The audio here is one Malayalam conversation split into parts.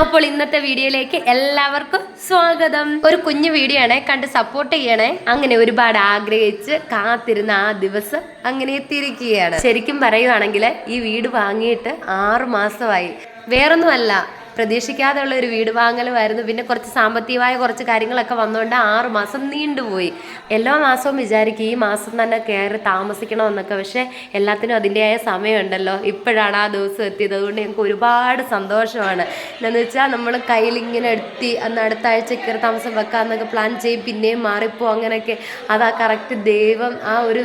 അപ്പോൾ ഇന്നത്തെ വീഡിയോയിലേക്ക് എല്ലാവർക്കും സ്വാഗതം. ഒരു കുഞ്ഞു വീഡിയോ ആണ്, കണ്ട് സപ്പോർട്ട് ചെയ്യണേ. അങ്ങനെ ഒരുപാട് ആഗ്രഹിച്ച് കാത്തിരുന്ന ആ ദിവസം അങ്ങനെ എത്തിയിരിക്കുകയാണ്. ശരിക്കും പറയുവാണെങ്കിൽ ഈ വീട് വാങ്ങിയിട്ട് 6 മാസമായി. വേറൊന്നുമല്ല, പ്രതീക്ഷിക്കാതെയുള്ള ഒരു വീട് വാങ്ങലുമായിരുന്നു. പിന്നെ കുറച്ച് സാമ്പത്തികമായ കുറച്ച് കാര്യങ്ങളൊക്കെ വന്നുകൊണ്ട് 6 മാസം നീണ്ടുപോയി. എല്ലാ മാസവും വിചാരിക്കും ഈ മാസം തന്നെ കയറി താമസിക്കണമെന്നൊക്കെ, പക്ഷെ എല്ലാത്തിനും അതിൻ്റെതായ സമയമുണ്ടല്ലോ. ഇപ്പോഴാണ് ആ ദിവസം എത്തിയത്. അതുകൊണ്ട് ഞങ്ങൾക്ക് ഒരുപാട് സന്തോഷമാണ്. എന്താണെന്ന് വെച്ചാൽ നമ്മൾ കയ്യിലിങ്ങനെ എത്തി അന്ന് അടുത്ത ആഴ്ച കയറി താമസം വെക്കാമെന്നൊക്കെ പ്ലാൻ ചെയ്യും, പിന്നെയും മാറിപ്പോ അങ്ങനെയൊക്കെ. അതാ കറക്റ്റ് ദൈവം ആ ഒരു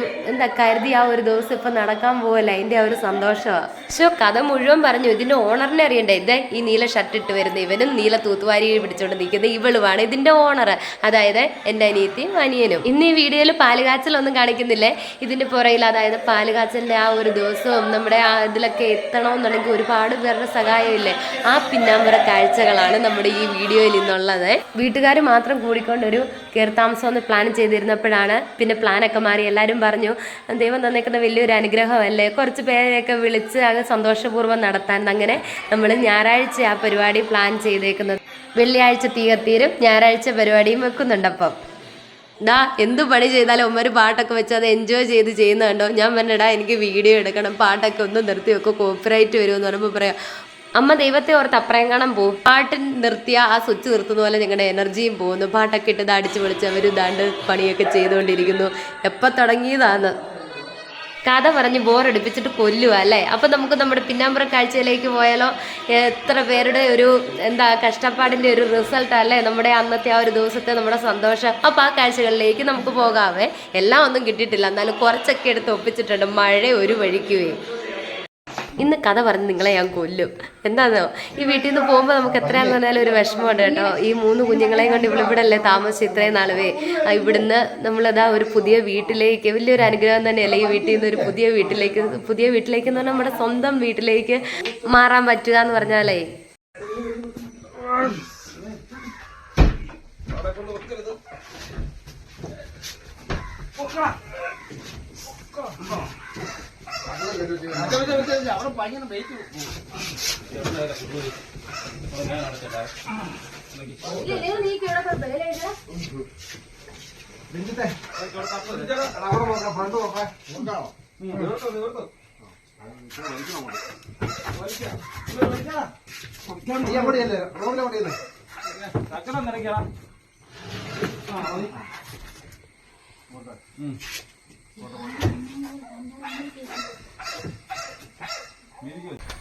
കരുതി ആ ഒരു ദിവസം ഇപ്പം നടക്കാൻ പോകല്ല, അതിൻ്റെ ആ ഒരു സന്തോഷമാണ്. പക്ഷെ കഥ മുഴുവൻ പറഞ്ഞു. ഇതിൻ്റെ ഓണറിനെ അറിയണ്ടേ? ഇത് ഈ നീല ഷർട്ട് ഇട്ട് വരുന്ന ഇവനും നീല തൂത്തുവാരി പിടിച്ചുകൊണ്ട് നിൽക്കുന്ന ഇവളുമാണ് ഇതിൻ്റെ ഓണർ, അതായത് എൻ്റെ അനിയത്തിയും അനിയനും. ഇന്ന് ഈ വീഡിയോയിൽ പാലുകാച്ചലൊന്നും കാണിക്കുന്നില്ലേ. ഇതിൻ്റെ പുറയിൽ അതായത് പാലുകാച്ചലിൻ്റെ ആ ഒരു ദിവസവും നമ്മുടെ ആ ഇതിലൊക്കെ എത്തണമെന്നുണ്ടെങ്കിൽ ഒരുപാട് പേരുടെ സഹായമില്ലേ, ആ പിന്നാമ്പുറ കാഴ്ചകളാണ് നമ്മുടെ ഈ വീഡിയോയിൽ നിന്നുള്ളത്. വീട്ടുകാർ മാത്രം കൂടിക്കൊണ്ടൊരു കയറിത്താമസം ഒന്ന് പ്ലാൻ ചെയ്തിരുന്നപ്പോഴാണ് പിന്നെ പ്ലാനൊക്കെ മാറി. എല്ലാവരും പറഞ്ഞു ദൈവം തന്നേക്കുന്ന വലിയൊരു അനുഗ്രഹമല്ലേ, കുറച്ച് പേരെയൊക്കെ വിളിച്ച് അത് സന്തോഷപൂർവ്വം നടത്താൻ. അങ്ങനെ നമ്മൾ ഞായറാഴ്ച ആ പരിപാടി പ്ലാൻ ചെയ്തേക്കുന്നത്. വെള്ളിയാഴ്ച തീരും, ഞായറാഴ്ച പരിപാടിയും വെക്കുന്നുണ്ട്. അപ്പം എന്തു പണി ചെയ്താലും ഒരു പാട്ടൊക്കെ വെച്ച് അത് എൻജോയ് ചെയ്ത് ചെയ്യുന്ന കണ്ടോ. ഞാൻ പറഞ്ഞടാ എനിക്ക് വീഡിയോ എടുക്കണം, പാട്ടൊക്കെ ഒന്ന് നിർത്തി വെക്കും, കോപ്പിറൈറ്റ് വരുമെന്ന് പറയുമ്പോൾ പറയാം അമ്മ ദൈവത്തെ ഓർത്ത് അപ്പുറം കാണാൻ പോകും. പാട്ട് നിർത്തിയ ആ സ്വിച്ച് നിർത്തുന്ന പോലെ ഞങ്ങളുടെ എനർജിയും പോകുന്നു. പാട്ടൊക്കെ ഇട്ട് അടിച്ച് പൊളിച്ച് അവർ ഇതാണ്ട് പണിയൊക്കെ ചെയ്തുകൊണ്ടിരിക്കുന്നു. എപ്പോൾ തുടങ്ങിയതാണ് കഥ പറഞ്ഞ് ബോറടിപ്പിച്ചിട്ട് കൊല്ലുക അല്ലേ. അപ്പം നമുക്ക് നമ്മുടെ പിന്നാമ്പുറ കാഴ്ചയിലേക്ക് പോയാലോ. എത്ര പേരുടെ ഒരു കഷ്ടപ്പാടിൻ്റെ ഒരു റിസൾട്ട് അല്ലേ നമ്മുടെ അന്നത്തെ ആ ഒരു ദിവസത്തെ നമ്മുടെ സന്തോഷം. അപ്പം ആ കാഴ്ചകളിലേക്ക് നമുക്ക് പോകാവേ. എല്ലാം ഒന്നും കിട്ടിയിട്ടില്ല, എന്നാലും കുറച്ചൊക്കെ എടുത്ത് ഒപ്പിച്ചിട്ടുണ്ട്. മഴ ഒരു വഴിക്കുകയും. ഇന്ന് കഥ പറഞ്ഞ് നിങ്ങളെ ഞാൻ കൊല്ലും. എന്താണെന്നോ, ഈ വീട്ടിൽ നിന്ന് പോകുമ്പോൾ നമുക്ക് എത്രയാണെന്ന് പറഞ്ഞാലും ഒരു വിഷമമുണ്ട് കേട്ടോ. ഈ 3 കുഞ്ഞുങ്ങളെയും കൊണ്ട് ഇവിടെ അല്ലേ താമസിച്ച് ഇത്രയും നാളുവേ. ഇവിടുന്ന് നമ്മളതാ ഒരു പുതിയ വീട്ടിലേക്ക്, വലിയൊരു അനുഗ്രഹം തന്നെയല്ലേ ഈ വീട്ടിൽ നിന്ന് ഒരു പുതിയ വീട്ടിലേക്ക് എന്ന് പറഞ്ഞാൽ നമ്മുടെ സ്വന്തം വീട്ടിലേക്ക് മാറാൻ പറ്റുക എന്ന് പറഞ്ഞാലേ. അവിടെ ഭയങ്കര വെയിറ്റ്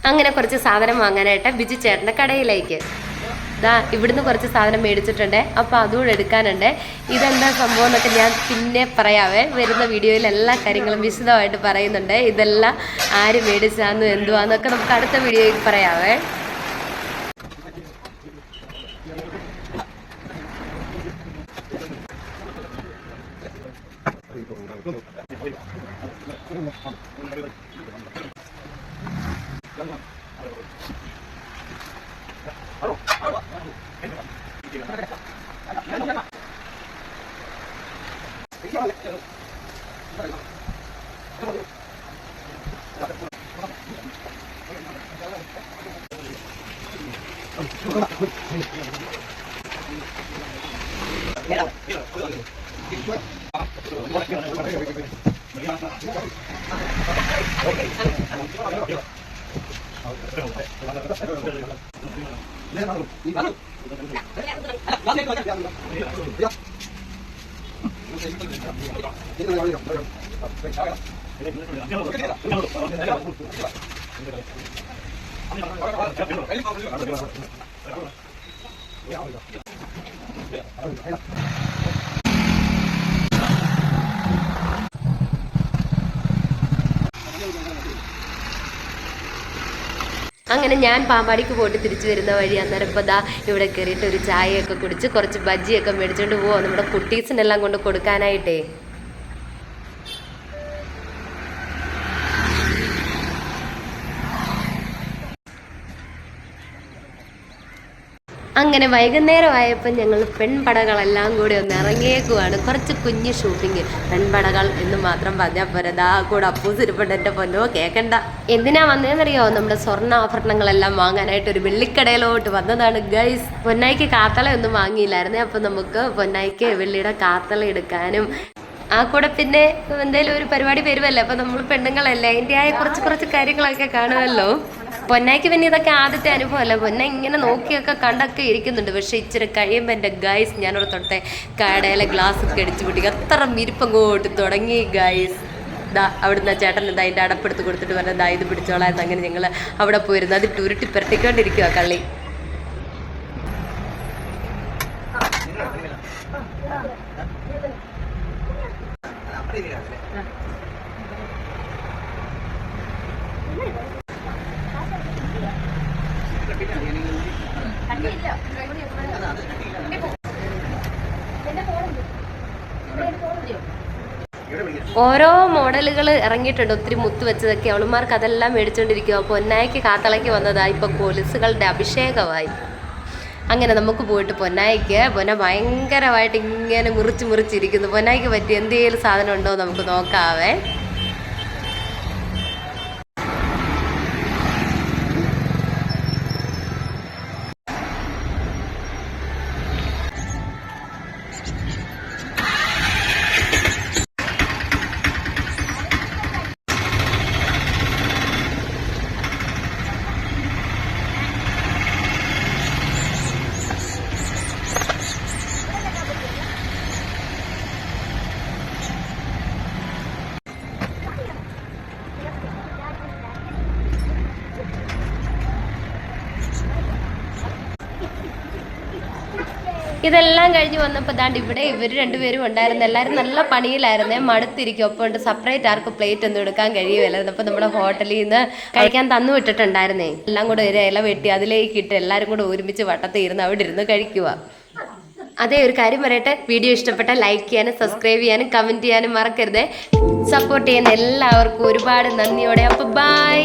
അങ്ങനെ കുറച്ച് സാധനം വാങ്ങാനായിട്ട് ബിജു ചേട്ടൻ്റെ കടയിലേക്ക് ഇവിടുന്ന് കുറച്ച് സാധനം മേടിച്ചിട്ടുണ്ട്. അപ്പോൾ അതുകൂടെ എടുക്കാനുണ്ട്. ഇതെന്താ സംഭവം എന്നൊക്കെ ഞാൻ പിന്നെ പറയാവേ. വരുന്ന വീഡിയോയിൽ എല്ലാ കാര്യങ്ങളും വിശദമായിട്ട് പറയുന്നുണ്ട്. ഇതെല്ലാം ആര് മേടിച്ചാന്ന് എന്തുവാന്നൊക്കെ നമുക്ക് അടുത്ത വീഡിയോയിൽ പറയാവേ. അങ്ങനെ ഞാൻ പാമ്പാടിക്ക് പോയിട്ട് തിരിച്ചു വരുന്ന വഴി അന്നേരം ഇപ്പോൾ ഇവിടെ കയറിയിട്ട് ഒരു ചായയൊക്കെ കുടിച്ച് കുറച്ച് ബജ്ജിയൊക്കെ മേടിച്ചുകൊണ്ട് പോവാം നമ്മുടെ കുട്ടീസിനെല്ലാം കൊണ്ട് കൊടുക്കാനായിട്ടേ. അങ്ങനെ വൈകുന്നേരമായപ്പോൾ ഞങ്ങൾ പെൺപടകളെല്ലാം കൂടി ഒന്ന് ഇറങ്ങിയേക്കുവാണ്. കുറച്ച് കുഞ്ഞ് ഷൂട്ടിങ്. പെൺപടകൾ എന്ന് മാത്രം പറഞ്ഞാൽ പോരാ, കൂടെ അപ്പൂസ് ഇരിപ്പുണ്ട്. എൻ്റെ പൊന്നോ കേൾക്കണ്ട. എന്തിനാ വന്നതെന്നറിയോ? നമ്മുടെ സ്വർണ്ണാഭരണങ്ങളെല്ലാം വാങ്ങാനായിട്ട് ഒരു വെള്ളിക്കടയിലോട്ട് വന്നതാണ് ഗൈസ്. പൊന്നായിക്ക് കാത്തളയൊന്നും വാങ്ങിയില്ലായിരുന്നേ. അപ്പോൾ നമുക്ക് പൊന്നായിക്ക് വെള്ളിയുടെ കാത്തള എടുക്കാനും ആ കൂടെ പിന്നെ എന്തെങ്കിലും ഒരു പരിപാടി വരുമല്ലോ. അപ്പോൾ നമ്മൾ പെണ്ണുങ്ങളല്ലേ, അതിൻ്റെതായ കുറച്ച് കാര്യങ്ങളൊക്കെ കാണുമല്ലോ. പൊന്നായിക്ക് പിന്നെ ഇതൊക്കെ ആദ്യത്തെ അനുഭവമല്ല. പൊന്ന ഇങ്ങനെ നോക്കിയൊക്കെ കണ്ടൊക്കെ ഇരിക്കുന്നുണ്ട്. പക്ഷെ ഇച്ചിരി കഴിയുമ്പോൾ എൻ്റെ ഗൈസ് ഞാനൊരു തൊട്ടെ കടയിലെ ഗ്ലാസ് ഒക്കെ അടിച്ചു പൊട്ടി അത്ര മിരിപ്പങ്ങോട്ട് തുടങ്ങി ഗൈസ്. അവിടുന്ന് ചേട്ടൻ എന്താ അതിൻ്റെ അടപ്പെടുത്ത് കൊടുത്തിട്ട് പറഞ്ഞാൽ ഇത് പിടിച്ചോളായിരുന്നു. അങ്ങനെ ഞങ്ങൾ അവിടെ പോയിരുന്നു. അത് ഉരുട്ടി പുരട്ടിക്കൊണ്ടിരിക്കുക കള്ളി. ഓരോ മോഡലുകൾ ഇറങ്ങിയിട്ടുണ്ട്. ഒത്തിരി മുത്ത് വെച്ചതൊക്കെ അവളുമാർക്ക് അതെല്ലാം മേടിച്ചുകൊണ്ടിരിക്കുക. പൊന്നായിക്ക് കാത്തളയ്ക്ക് വന്നതാ ഇപ്പൊ കൊലുസുകളുടെ അഭിഷേകമായി. അങ്ങനെ നമുക്ക് പോയിട്ട് പൊന്ന ഭയങ്കരമായിട്ട് ഇങ്ങനെ മുറിച്ചിരിക്കുന്നു. പൊന്നായിക്ക് പറ്റി എന്തെങ്കിലും സാധനം ഉണ്ടോ നമുക്ക് നോക്കാവേ. ഇതെല്ലാം കഴിഞ്ഞ് വന്നപ്പോൾ ദാണ്ട് ഇവിടെ ഇവർ രണ്ടുപേരും ഉണ്ടായിരുന്നു. എല്ലാവരും നല്ല പണിയിലായിരുന്നേ, മടുത്തിരിക്കും. അപ്പോൾ സെപ്പറേറ്റ് ആർക്കും പ്ലേറ്റ് ഒന്നും എടുക്കാൻ കഴിയുമല്ലായിരുന്നു. അപ്പോൾ നമ്മുടെ ഹോട്ടലിൽ നിന്ന് കഴിക്കാൻ തന്നു വിട്ടിട്ടുണ്ടായിരുന്നേ. എല്ലാം കൂടെ ഒരു ഇല വെട്ടി അതിലേക്ക് ഇട്ട് എല്ലാവരും കൂടെ ഒരുമിച്ച് വട്ടത്തിൽ ഇരുന്ന് അവിടെ ഇരുന്ന് കഴിക്കുക. അതേ ഒരു കാര്യം പറയട്ടെ, വീഡിയോ ഇഷ്ടപ്പെട്ടാൽ ലൈക്ക് ചെയ്യാനും സബ്സ്ക്രൈബ് ചെയ്യാനും കമൻറ്റ് ചെയ്യാനും മറക്കരുത്. സപ്പോർട്ട് ചെയ്യുന്ന എല്ലാവർക്കും ഒരുപാട് നന്ദിയോടെ. അപ്പോൾ ബൈ.